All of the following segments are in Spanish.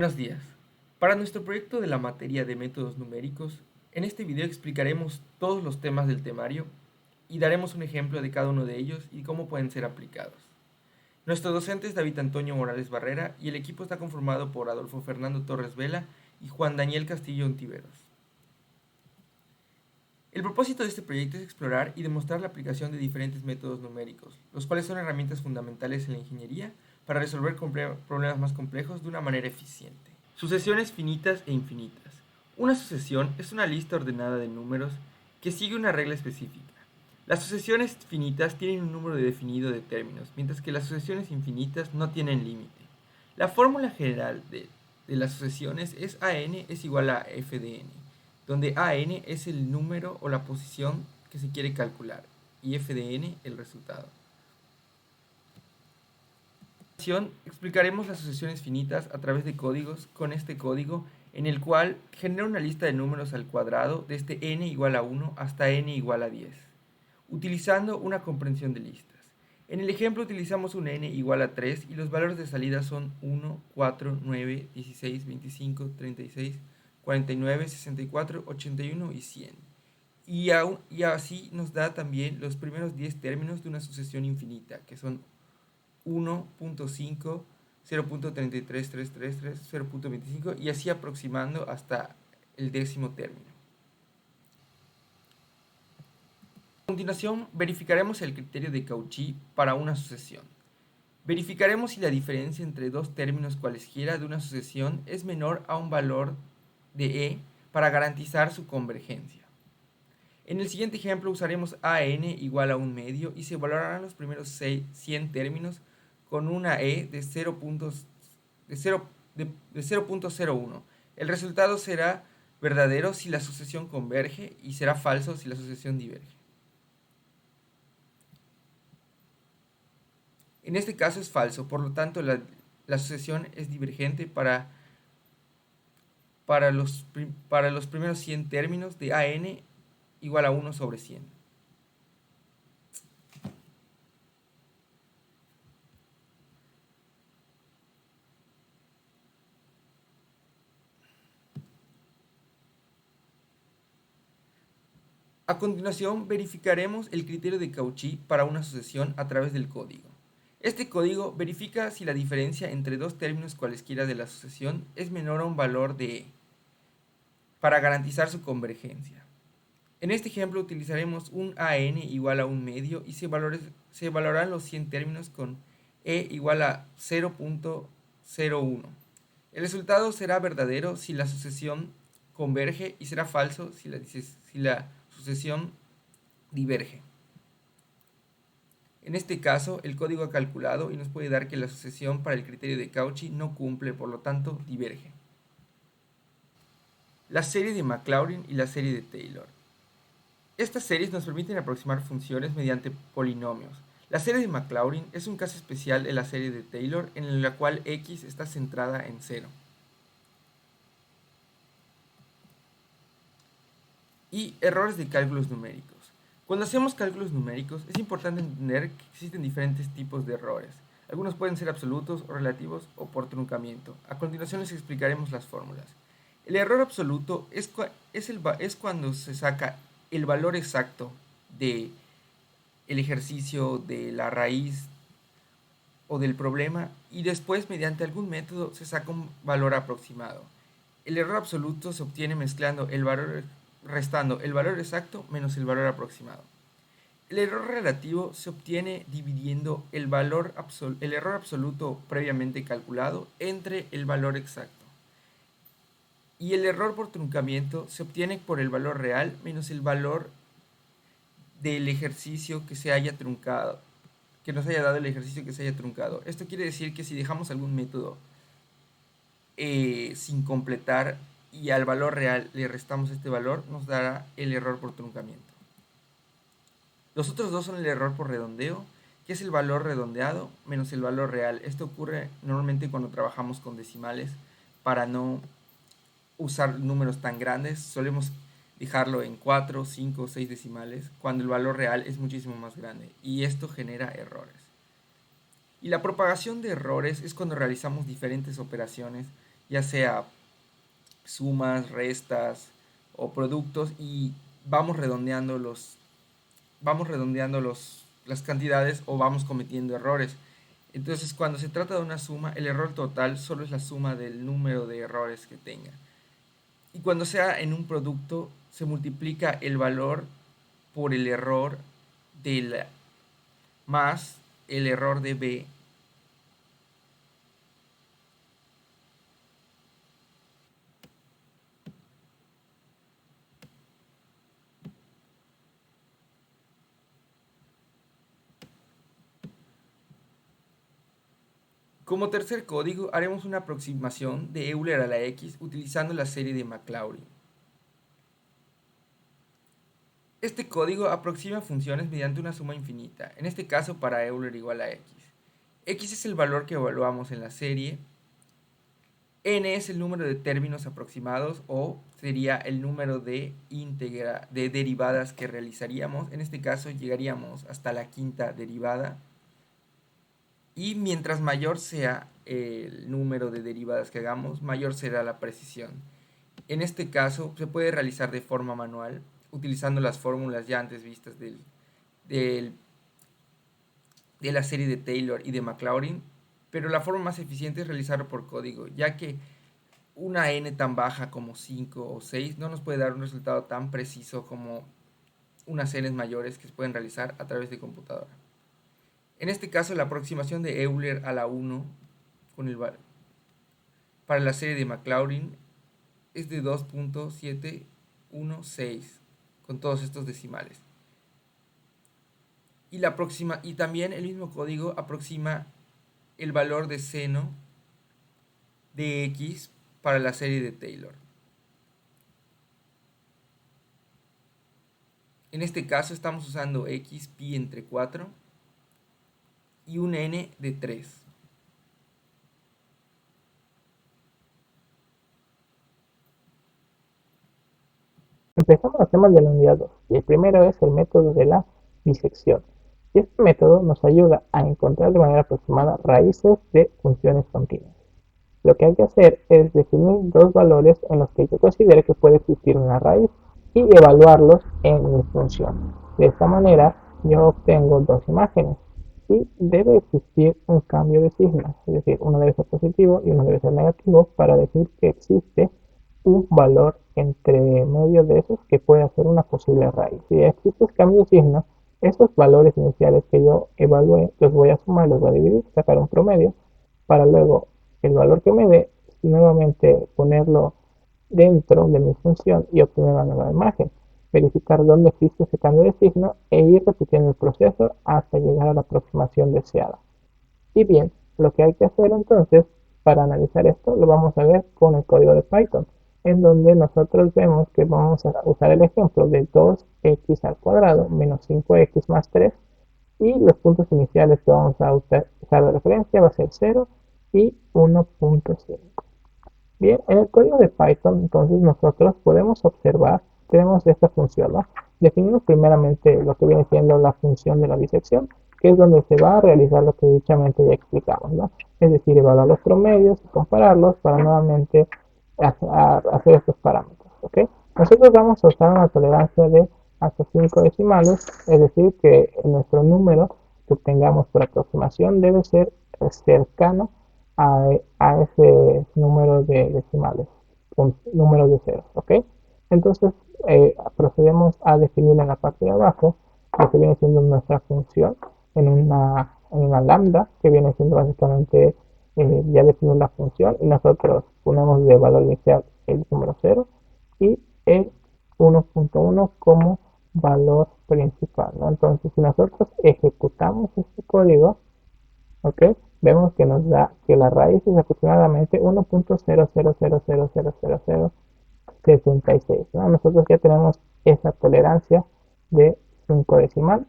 Buenos días. Para nuestro proyecto de la materia de métodos numéricos, en este video explicaremos todos los temas del temario y daremos un ejemplo de cada uno de ellos y cómo pueden ser aplicados. Nuestro docente es David Antonio Morales Barrera y el equipo está conformado por Adolfo Fernando Torres Vela y Juan Daniel Castillo Ontiveros. El propósito de este proyecto es explorar y demostrar la aplicación de diferentes métodos numéricos, los cuales son herramientas fundamentales en la ingeniería para resolver problemas más complejos de una manera eficiente. Sucesiones finitas e infinitas. Una sucesión es una lista ordenada de números que sigue una regla específica. Las sucesiones finitas tienen un número definido de términos, mientras que las sucesiones infinitas no tienen límite. La fórmula general de las sucesiones es AN es igual a f de n, donde AN es el número o la posición que se quiere calcular y f de n el resultado. Explicaremos las sucesiones finitas a través de códigos con este código en el cual genera una lista de números al cuadrado desde n igual a 1 hasta n igual a 10, utilizando una comprensión de listas. En el ejemplo utilizamos un n igual a 3 y los valores de salida son 1, 4, 9, 16, 25, 36, 49, 64, 81 y 100. Y así nos da también los primeros 10 términos de una sucesión infinita, que son 1.5, 0.33333, 0.25 y así aproximando hasta el décimo término. A continuación, verificaremos el criterio de Cauchy para una sucesión. Verificaremos si la diferencia entre dos términos cualesquiera de una sucesión es menor a un valor de e para garantizar su convergencia. En el siguiente ejemplo usaremos AN igual a un medio y se evaluarán los primeros 100 términos con una E de 0.01. El resultado será verdadero si la sucesión converge y será falso si la sucesión diverge. En este caso es falso, por lo tanto la sucesión es divergente para los primeros 100 términos de AN igual a 1 sobre 100. A continuación, verificaremos el criterio de Cauchy para una sucesión a través del código. Este código verifica si la diferencia entre dos términos cualesquiera de la sucesión es menor a un valor de e, para garantizar su convergencia. En este ejemplo utilizaremos un AN igual a un medio y se evaluarán los 100 términos con e igual a 0.01. El resultado será verdadero si la sucesión converge y será falso si la sucesión diverge. En este caso, el código ha calculado y nos puede dar que la sucesión para el criterio de Cauchy no cumple, por lo tanto, diverge. La serie de Maclaurin y la serie de Taylor. Estas series nos permiten aproximar funciones mediante polinomios. La serie de Maclaurin es un caso especial de la serie de Taylor en la cual x está centrada en 0. Y errores de cálculos numéricos. Cuando hacemos cálculos numéricos es importante entender que existen diferentes tipos de errores. Algunos pueden ser absolutos o relativos o por truncamiento. A continuación les explicaremos las fórmulas. El error absoluto es cuando se saca el valor exacto del ejercicio, de la raíz o del problema y después mediante algún método se saca un valor aproximado. El error absoluto se obtiene restando el valor exacto menos el valor aproximado. El error relativo se obtiene dividiendo el error absoluto previamente calculado entre el valor exacto. Y el error por truncamiento se obtiene por el valor real menos el valor del ejercicio que se haya truncado, que nos haya dado el ejercicio que se haya truncado. Esto quiere decir que si dejamos algún método sin completar y al valor real le restamos este valor, nos dará el error por truncamiento. Los otros dos son el error por redondeo, que es el valor redondeado menos el valor real. Esto ocurre normalmente cuando trabajamos con decimales. Para no usar números tan grandes, solemos dejarlo en 4, 5, 6 decimales, cuando el valor real es muchísimo más grande, y esto genera errores. Y la propagación de errores es cuando realizamos diferentes operaciones ya sea sumas, restas o productos, y vamos redondeando las cantidades o vamos cometiendo errores. Entonces, cuando se trata de una suma, el error total solo es la suma del número de errores que tenga. Y cuando sea en un producto, se multiplica el valor por el error del más el error de B. Como tercer código, haremos una aproximación de Euler a la X utilizando la serie de Maclaurin. Este código aproxima funciones mediante una suma infinita, en este caso para Euler igual a X. X es el valor que evaluamos en la serie, n es el número de términos aproximados o sería el número de derivadas que realizaríamos. En este caso llegaríamos hasta la quinta derivada. Y mientras mayor sea el número de derivadas que hagamos, mayor será la precisión. En este caso se puede realizar de forma manual, utilizando las fórmulas ya antes vistas de la serie de Taylor y de Maclaurin, pero la forma más eficiente es realizarlo por código, ya que una n tan baja como 5 o 6 no nos puede dar un resultado tan preciso como unas n's mayores que se pueden realizar a través de computadora. En este caso, la aproximación de Euler a la 1 para la serie de Maclaurin es de 2.716 con todos estos decimales. Y también el mismo código aproxima el valor de seno de X para la serie de Taylor. En este caso estamos usando X pi entre 4 y un n de 3. Empezamos los temas de la unidad 2 y el primero es el método de la disección. Y este método nos ayuda a encontrar de manera aproximada raíces de funciones continuas. Lo que hay que hacer es definir dos valores en los que yo considere que puede existir una raíz y evaluarlos en mi función. De esta manera yo obtengo dos imágenes y debe existir un cambio de signo, es decir, uno debe ser positivo y uno debe ser negativo para decir que existe un valor entre medio de esos que puede ser una posible raíz. Si existe el cambio de signo, esos valores iniciales que yo evalué los voy a sumar, los voy a dividir, sacar un promedio, para luego el valor que me dé nuevamente ponerlo dentro de mi función y obtener una nueva imagen, verificar dónde existe ese cambio de signo e ir repitiendo el proceso hasta llegar a la aproximación deseada. Y bien, lo que hay que hacer entonces para analizar esto lo vamos a ver con el código de Python, en donde nosotros vemos que vamos a usar el ejemplo de 2x al cuadrado menos 5x más 3 y los puntos iniciales que vamos a usar de referencia va a ser 0 y 1.5. Bien, en el código de Python entonces nosotros podemos observar, tenemos esta función, ¿no? Definimos primeramente lo que viene siendo la función de la disección, que es donde se va a realizar lo que dichamente ya explicamos, ¿no? Es decir, evaluar los promedios y compararlos para nuevamente hacer estos parámetros, ¿ok? Nosotros vamos a usar una tolerancia de hasta 5 decimales, es decir, que nuestro número que obtengamos por aproximación debe ser cercano a ese número de decimales, con números de ceros, ¿ok? Entonces procedemos a definir en la parte de abajo lo que viene siendo nuestra función en una lambda, que viene siendo básicamente ya definir la función y nosotros ponemos de valor inicial el número 0 y el 1.1 como valor principal, ¿no? Entonces, si nosotros ejecutamos este código, ¿ok? Vemos que nos da que la raíz es aproximadamente 1.000000066, ¿no? Nosotros ya tenemos esa tolerancia de 5 decimal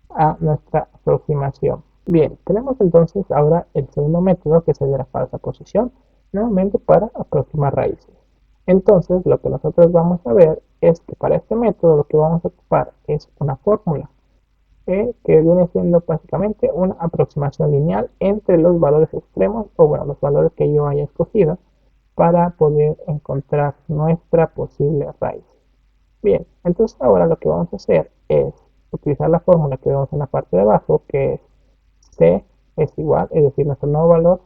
a nuestra aproximación. Bien, tenemos entonces ahora el segundo método, que es el de la falsa posición, nuevamente para aproximar raíces. Entonces, lo que nosotros vamos a ver es que para este método lo que vamos a ocupar es una fórmula que viene siendo básicamente una aproximación lineal entre los valores extremos, o bueno, los valores que yo haya escogido, para poder encontrar nuestra posible raíz. Bien, entonces ahora lo que vamos a hacer es utilizar la fórmula que vemos en la parte de abajo, que es C es igual, es decir, nuestro nuevo valor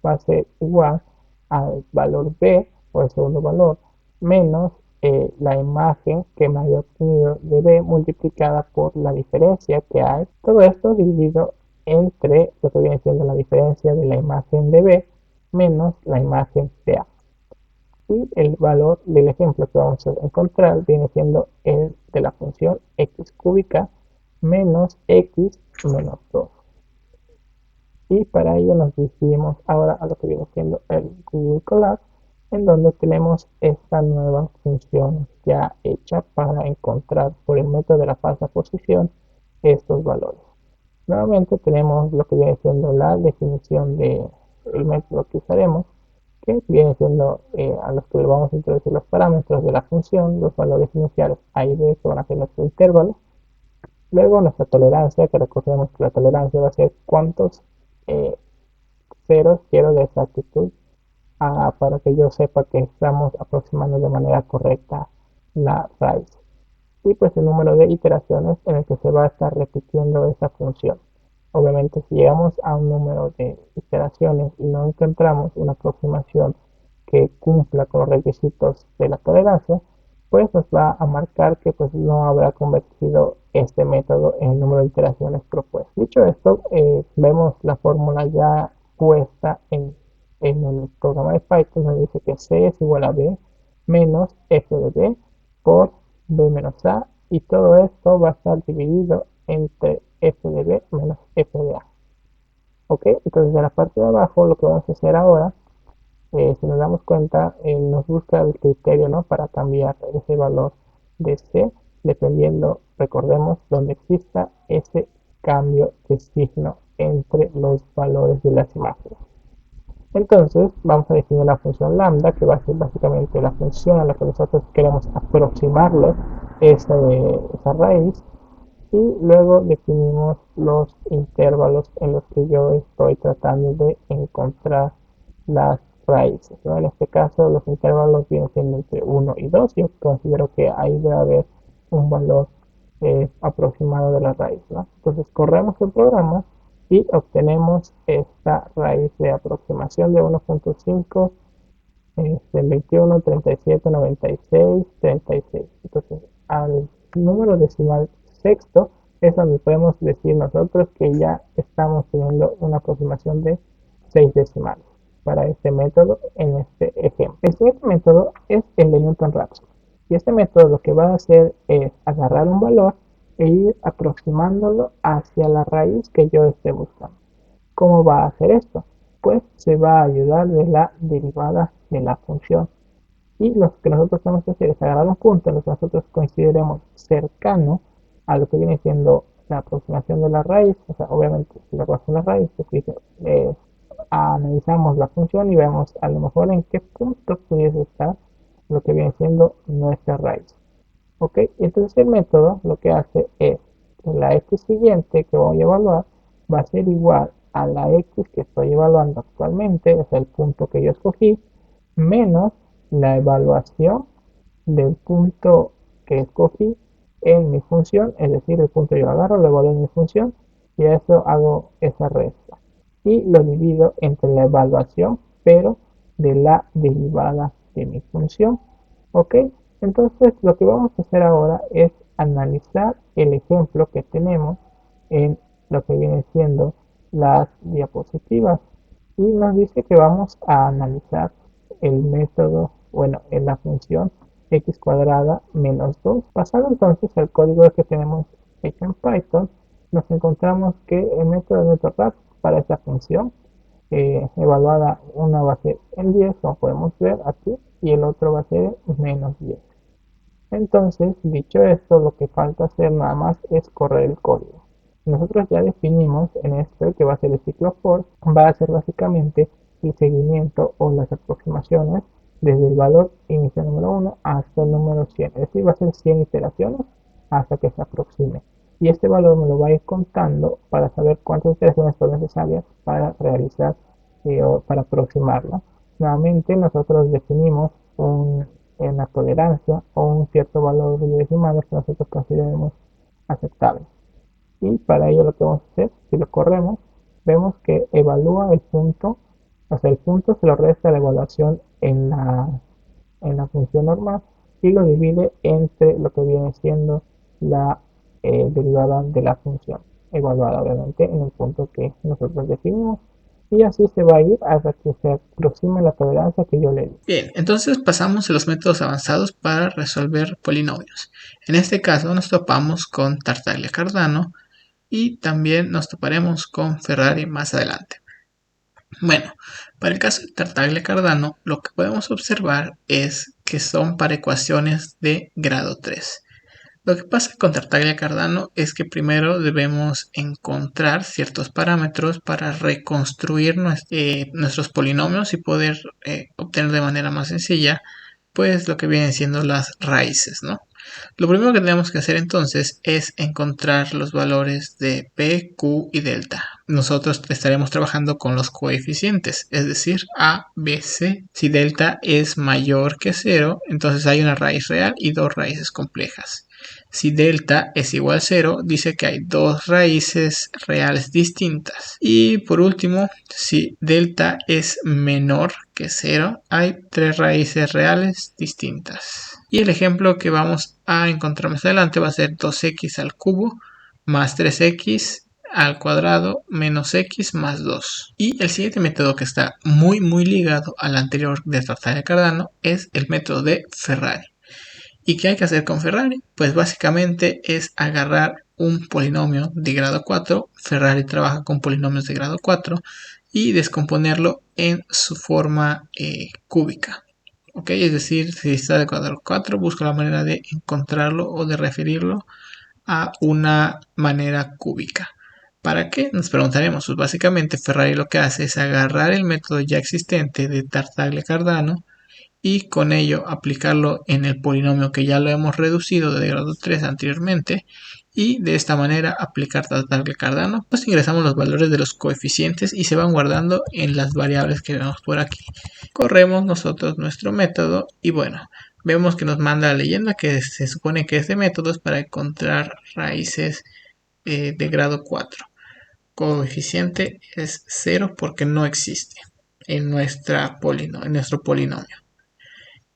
va a ser igual al valor B, o el segundo valor, menos la imagen que me haya obtenido de B multiplicada por la diferencia que hay. Todo esto dividido entre lo que viene siendo la diferencia de la imagen de B menos la imagen de A. Y el valor del ejemplo que vamos a encontrar viene siendo el de la función x cúbica menos x menos 2. Y para ello nos dirigimos ahora a lo que viene siendo el Google Colab, en donde tenemos esta nueva función ya hecha para encontrar por el método de la falsa posición estos valores. Nuevamente tenemos lo que viene siendo la definición del método que usaremos, que viene siendo a los que le vamos a introducir los parámetros de la función, los valores iniciales A y B, que van a ser nuestro intervalo. Luego nuestra tolerancia, que recordemos que la tolerancia va a ser cuántos ceros quiero de exactitud para que yo sepa que estamos aproximando de manera correcta la raíz. Y pues el número de iteraciones en el que se va a estar repitiendo esa función. Obviamente si llegamos a un número de iteraciones y no encontramos una aproximación que cumpla con los requisitos de la tolerancia, pues nos va a marcar que pues no habrá convertido este método en el número de iteraciones propuestas. Dicho esto, vemos la fórmula ya puesta en el programa de Python, donde dice que C es igual a B menos F de B por B menos A, y todo esto va a estar dividido entre F de B menos F de A. Ok, entonces en la parte de abajo lo que vamos a hacer ahora, si nos damos cuenta, nos busca el criterio, ¿no?, para cambiar ese valor de C, dependiendo, recordemos, donde exista ese cambio de signo entre los valores de las imágenes. Entonces vamos a definir la función lambda, que va a ser básicamente la función a la que nosotros queremos aproximarle esa raíz, y luego definimos los intervalos en los que yo estoy tratando de encontrar las raíces, ¿no? En este caso los intervalos vienen siendo entre 1 y 2. Yo considero que ahí debe haber un valor aproximado de la raíz, ¿no? Entonces corremos el programa y obtenemos esta raíz de aproximación de 1.5, 21, 37, 96, 36. Entonces al número decimal sexto es donde podemos decir nosotros que ya estamos teniendo una aproximación de 6 decimales para este método en este ejemplo. El siguiente método es el de Newton-Raphson. Y este método lo que va a hacer es agarrar un valor e ir aproximándolo hacia la raíz que yo esté buscando. ¿Cómo va a hacer esto? Pues se va a ayudar de la derivada de la función. Y lo que nosotros tenemos que hacer es agarrar un punto en el que nosotros consideremos cercano a lo que viene siendo la aproximación de la raíz. O sea, obviamente, si la aproximación de la raíz, pues analizamos la función y vemos a lo mejor en qué punto pudiese estar lo que viene siendo nuestra raíz. Ok, entonces el método lo que hace es que la x siguiente que voy a evaluar va a ser igual a la x que estoy evaluando actualmente, es el punto que yo escogí, menos la evaluación del punto que escogí en mi función, es decir, el punto yo agarro, lo evalúo en mi función y a eso hago esa resta. Y lo divido entre la evaluación, pero de la derivada de mi función. Ok, entonces lo que vamos a hacer ahora es analizar el ejemplo que tenemos en lo que viene siendo las diapositivas. Y nos dice que vamos a analizar el método, bueno, en la función x cuadrada menos 2. Pasado entonces al código que tenemos hecho en Python, nos encontramos que el método de Newton-Raphson para esta función evaluada, una va a ser en 10, como podemos ver aquí, y el otro va a ser en menos 10. Entonces, dicho esto, lo que falta hacer nada más es correr el código. Nosotros ya definimos en esto que va a ser el ciclo for, va a ser básicamente el seguimiento o las aproximaciones desde el valor inicial número 1 hasta el número 100. Es decir, va a ser 100 iteraciones hasta que se aproxime. Y este valor me lo va a ir contando para saber cuántas iteraciones son necesarias para realizar o para aproximarlo. Nuevamente nosotros definimos una tolerancia o un cierto valor de decimales que nosotros consideremos aceptable. Y para ello lo que vamos a hacer, si lo corremos, vemos que evalúa el punto, o sea, el punto se lo resta la evaluación en la función normal y lo divide entre lo que viene siendo la derivada de la función, evaluada obviamente en el punto que nosotros definimos. Y así se va a ir hasta que se aproxime la tolerancia que yo le di. Bien, entonces pasamos a los métodos avanzados para resolver polinomios. En este caso nos topamos con Tartaglia-Cardano y también nos toparemos con Ferrari más adelante. Bueno, para el caso de Tartaglia-Cardano, lo que podemos observar es que son para ecuaciones de grado 3. Lo que pasa con Tartaglia-Cardano es que primero debemos encontrar ciertos parámetros para reconstruir nuestros polinomios y poder obtener de manera más sencilla pues lo que vienen siendo las raíces, ¿no? Lo primero que tenemos que hacer entonces es encontrar los valores de P, Q y delta. Nosotros estaremos trabajando con los coeficientes, es decir, A, B, C. Si delta es mayor que 0, entonces hay una raíz real y dos raíces complejas. Si delta es igual a 0, dice que hay dos raíces reales distintas. Y por último, si delta es menor que 0, hay tres raíces reales distintas. Y el ejemplo que vamos a encontrar más adelante va a ser 2x al cubo más 3x al cuadrado menos x más 2. Y el siguiente método que está muy ligado al anterior de Tartaglia-Cardano es el método de Ferrari. ¿Y qué hay que hacer con Ferrari? Pues básicamente es agarrar un polinomio de grado 4, Ferrari trabaja con polinomios de grado 4, y descomponerlo en su forma cúbica. ¿Ok? Es decir, si está de cuadrado 4, busco la manera de encontrarlo o de referirlo a una manera cúbica. ¿Para qué? Nos preguntaremos. Pues básicamente Ferrari lo que hace es agarrar el método ya existente de Tartaglia-Cardano y con ello aplicarlo en el polinomio que ya lo hemos reducido de grado 3 anteriormente y de esta manera aplicar Tartaglia-Cardano. Pues ingresamos los valores de los coeficientes y se van guardando en las variables que vemos por aquí. Corremos nosotros nuestro método y bueno, vemos que nos manda la leyenda que se supone que este método es para encontrar raíces de grado 4. Coeficiente es 0 porque no existe en nuestro polinomio.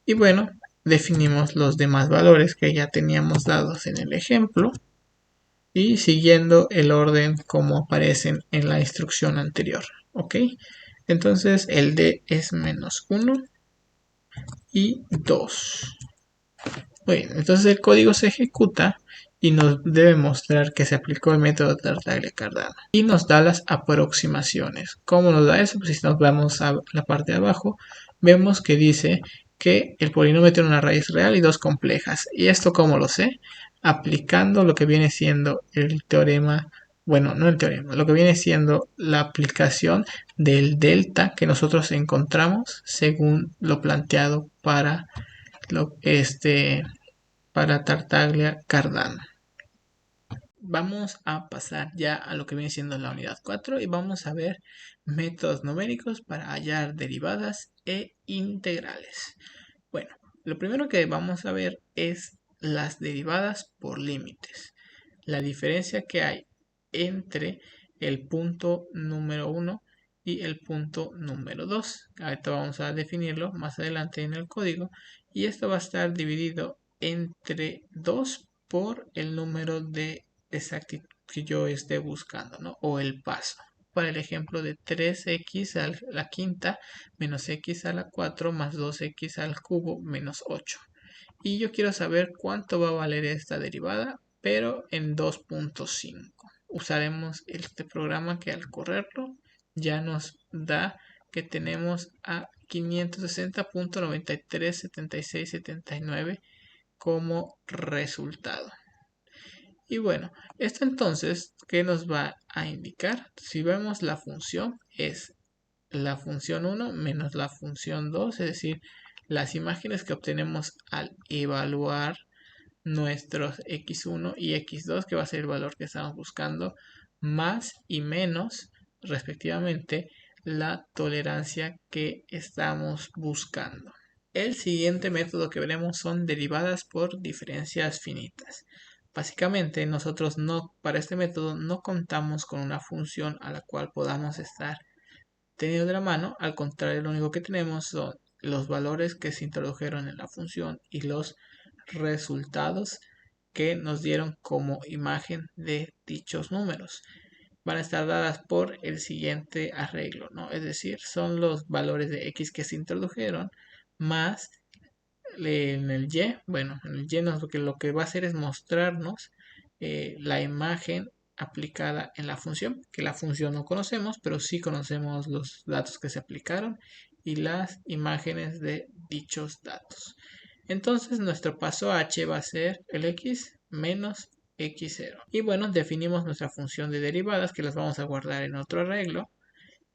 Y bueno, definimos los demás valores que ya teníamos dados en el ejemplo y siguiendo el orden como aparecen en la instrucción anterior. ¿Ok? Entonces el D es menos 1 y 2. Muy bien, entonces el código se ejecuta y nos debe mostrar que se aplicó el método de Tartaglia-Cardano. Y nos da las aproximaciones. ¿Cómo nos da eso? Pues si nos vamos a la parte de abajo, vemos que dice que el polinomio tiene una raíz real y dos complejas. ¿Y esto cómo lo sé? Aplicando lo que viene siendo el teorema, bueno, no el teorema, lo que viene siendo la aplicación del delta que nosotros encontramos según lo planteado para para Tartaglia-Cardano. Vamos a pasar ya a lo que viene siendo la unidad 4 y vamos a ver métodos numéricos para hallar derivadas e integrales. Bueno, lo primero que vamos a ver es las derivadas por límites. La diferencia que hay entre el punto número 1 y el punto número 2. Ahorita vamos a definirlo más adelante en el código. Y esto va a estar dividido entre 2 por el número de exactitud que yo esté buscando, ¿no? O el paso. Para el ejemplo de 3x a la quinta menos x a la 4 más 2x al cubo menos 8. Y yo quiero saber cuánto va a valer esta derivada, pero en 2.5. Usaremos este programa que al correrlo ya nos da que tenemos a 560.937679 como resultado. Y bueno, esto entonces, ¿qué nos va a indicar? Si vemos la función, es la función 1 menos la función 2, es decir, las imágenes que obtenemos al evaluar nuestros x1 y x2, que va a ser el valor que estamos buscando, más y menos, respectivamente, la tolerancia que estamos buscando. El siguiente método que veremos son derivadas por diferencias finitas. Básicamente nosotros para este método no contamos con una función a la cual podamos estar teniendo de la mano. Al contrario, lo único que tenemos son los valores que se introdujeron en la función y los resultados que nos dieron como imagen de dichos números. Van a estar dadas por el siguiente arreglo, ¿no? Es decir, son los valores de x que se introdujeron más en el y. Bueno, en el y lo que va a hacer es mostrarnos la imagen aplicada en la función, que la función no conocemos, pero sí conocemos los datos que se aplicaron y las imágenes de dichos datos. Entonces nuestro paso h va a ser el x menos x0. Y bueno, definimos nuestra función de derivadas, que las vamos a guardar en otro arreglo,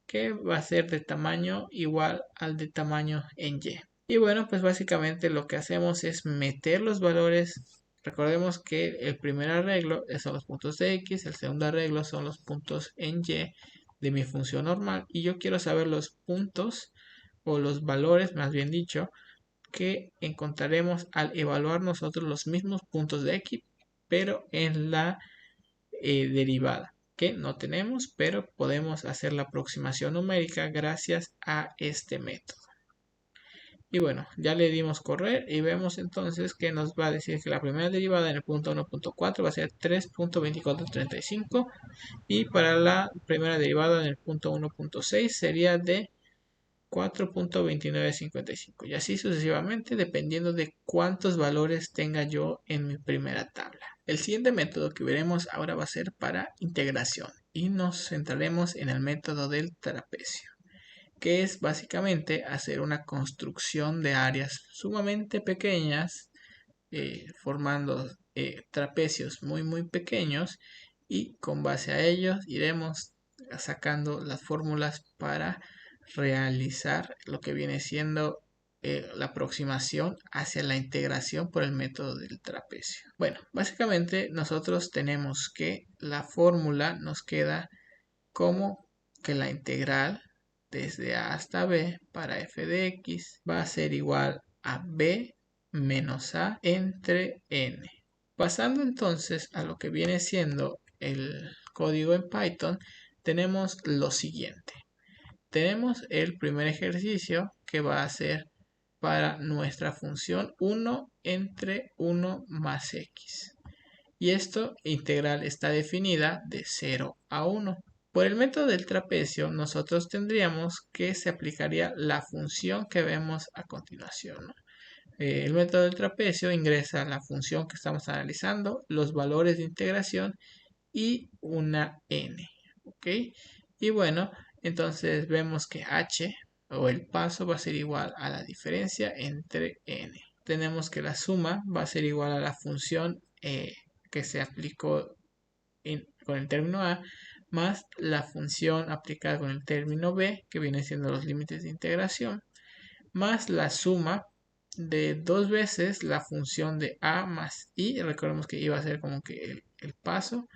que va a ser de tamaño igual al de tamaño en y. Y bueno, pues básicamente lo que hacemos es meter los valores. Recordemos que el primer arreglo son los puntos de x, el segundo arreglo son los puntos en y de mi función normal. Y yo quiero saber los puntos o los valores, más bien dicho, que encontraremos al evaluar nosotros los mismos puntos de x, pero en la derivada, que no tenemos, pero podemos hacer la aproximación numérica gracias a este método. Y bueno, ya le dimos correr y vemos entonces que nos va a decir que la primera derivada en el punto 1.4 va a ser 3.2435 y para la primera derivada en el punto 1.6 sería de 4.2955 y así sucesivamente dependiendo de cuántos valores tenga yo en mi primera tabla. El siguiente método que veremos ahora va a ser para integración y nos centraremos en el método del trapecio, que es básicamente hacer una construcción de áreas sumamente pequeñas, formando trapecios muy pequeños, y con base a ellos iremos sacando las fórmulas para realizar lo que viene siendo la aproximación hacia la integración por el método del trapecio. Bueno, básicamente nosotros tenemos que la fórmula nos queda como que la integral desde a hasta b para f de x va a ser igual a b menos a entre n. Pasando entonces a lo que viene siendo el código en Python, tenemos lo siguiente. Tenemos el primer ejercicio que va a ser para nuestra función 1 entre 1 más x. Y esto integral está definida de 0 a 1. Por el método del trapecio, nosotros tendríamos que se aplicaría la función que vemos a continuación, ¿no? El método del trapecio ingresa la función que estamos analizando, los valores de integración y una n. ¿Ok? Y bueno, entonces vemos que h o el paso va a ser igual a la diferencia entre n. Tenemos que la suma va a ser igual a la función que se aplicó con el término a más la función aplicada con el término b, que viene siendo los límites de integración, más la suma de dos veces la función de a más i. Recordemos que iba a ser como que el paso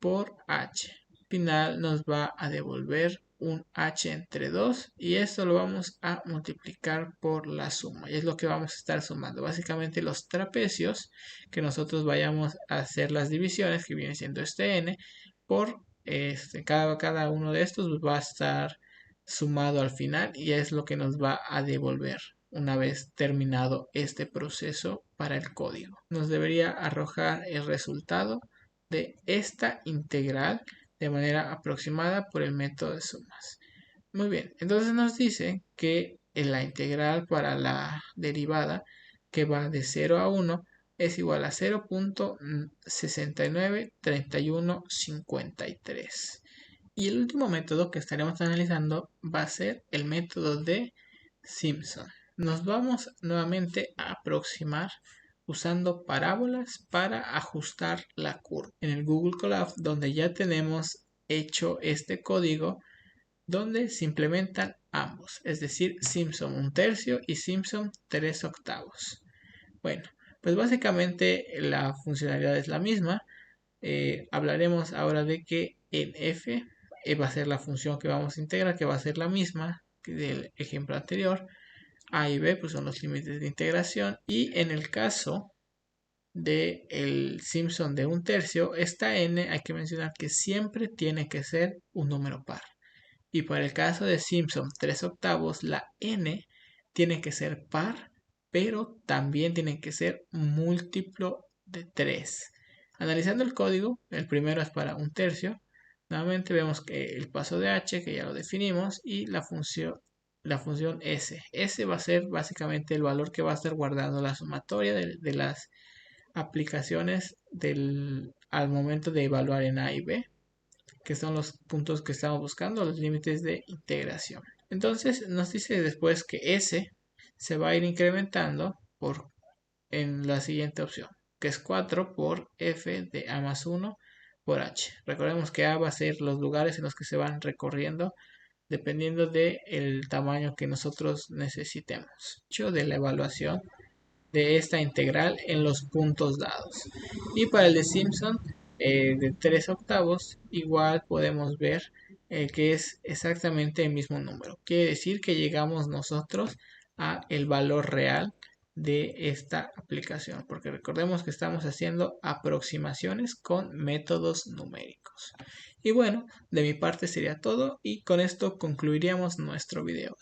por h. Al final nos va a devolver un h entre 2 y esto lo vamos a multiplicar por la suma y es lo que vamos a estar sumando. Básicamente los trapecios que nosotros vayamos a hacer las divisiones, que viene siendo este n, por cada uno de estos va a estar sumado al final y es lo que nos va a devolver una vez terminado este proceso para el código. Nos debería arrojar el resultado de esta integral de manera aproximada por el método de sumas. Muy bien, entonces nos dice que en la integral para la derivada que va de 0 a 1 es igual a 0.693153. Y el último método que estaremos analizando va a ser el método de Simpson. Nos vamos nuevamente a aproximar usando parábolas para ajustar la curva. En el Google Colab, donde ya tenemos hecho este código, donde se implementan ambos, es decir, Simpson 1/3 y Simpson 3/8. Bueno, pues básicamente la funcionalidad es la misma. Hablaremos ahora de que en f va a ser la función que vamos a integrar, que va a ser la misma que del ejemplo anterior. A y B pues son los límites de integración, y en el caso de el Simpson de 1/3, esta n hay que mencionar que siempre tiene que ser un número par. Y para el caso de Simpson 3/8, la n tiene que ser par, pero también tiene que ser múltiplo de 3. Analizando el código, el primero es para 1/3. Nuevamente vemos que el paso de h, que ya lo definimos, y la función s. S va a ser básicamente el valor que va a estar guardando la sumatoria de las aplicaciones al momento de evaluar en A y B, que son los puntos que estamos buscando, los límites de integración. Entonces nos dice después que S se va a ir incrementando en la siguiente opción, que es 4 por f de a más 1 por h. Recordemos que a va a ser los lugares en los que se van recorriendo dependiendo del tamaño que nosotros necesitemos. De la evaluación de esta integral en los puntos dados. Y para el de Simpson de 3/8, igual podemos ver que es exactamente el mismo número. Quiere decir que llegamos nosotros a el valor real de esta aplicación, porque recordemos que estamos haciendo aproximaciones con métodos numéricos. Y bueno, de mi parte sería todo, y con esto concluiríamos nuestro video.